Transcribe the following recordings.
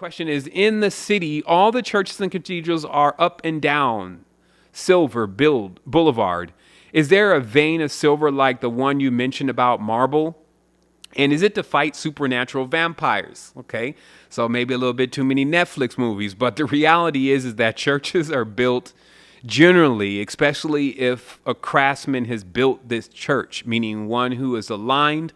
Question is, in the city, all the churches and cathedrals are up and down Silver Boulevard. Is there a vein of silver like the one you mentioned about marble? And is it to fight supernatural vampires? Okay, so maybe a little bit too many Netflix movies, but the reality is that churches are built generally, especially if a craftsman has built this church, meaning one who is aligned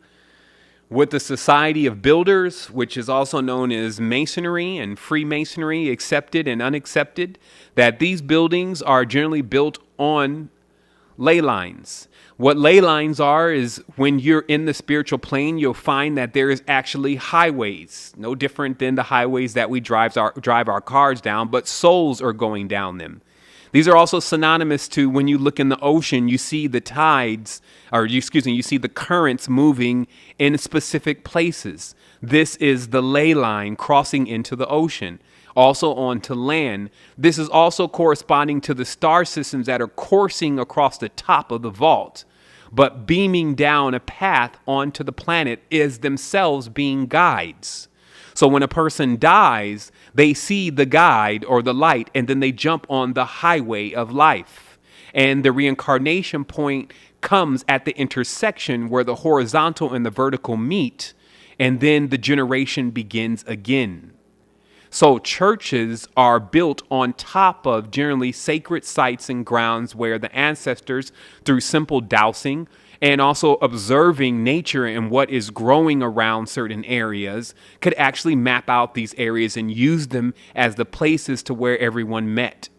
with the Society of Builders, which is also known as Masonry and Freemasonry, accepted and unaccepted, that these buildings are generally built on ley lines. What ley lines are is when you're in the spiritual plane, you'll find that there is actually highways, no different than the highways that we drive our cars down, but souls are going down them. These are also synonymous to when you look in the ocean, you see the tides, you see the currents moving in specific places. This is the ley line crossing into the ocean. Also onto land. This is also corresponding to the star systems that are coursing across the top of the vault, but beaming down a path onto the planet is themselves being guides. So when a person dies, they see the guide or the light, and then they jump on the highway of life. And the reincarnation point comes at the intersection where the horizontal and the vertical meet, and then the generation begins again. So churches are built on top of generally sacred sites and grounds where the ancestors, through simple dowsing and also observing nature and what is growing around certain areas, could actually map out these areas and use them as the places to where everyone met.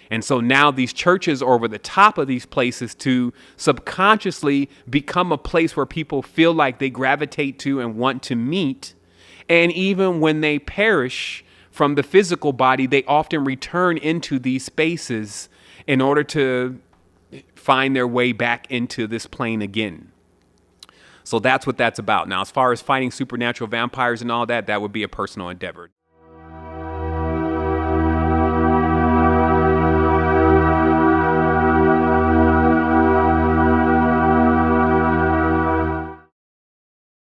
And so now these churches are over the top of these places to subconsciously become a place where people feel like they gravitate to and want to meet. And even when they perish from the physical body, they often return into these spaces in order to find their way back into this plane again. So that's what that's about. Now, as far as fighting supernatural vampires and all that, that would be a personal endeavor.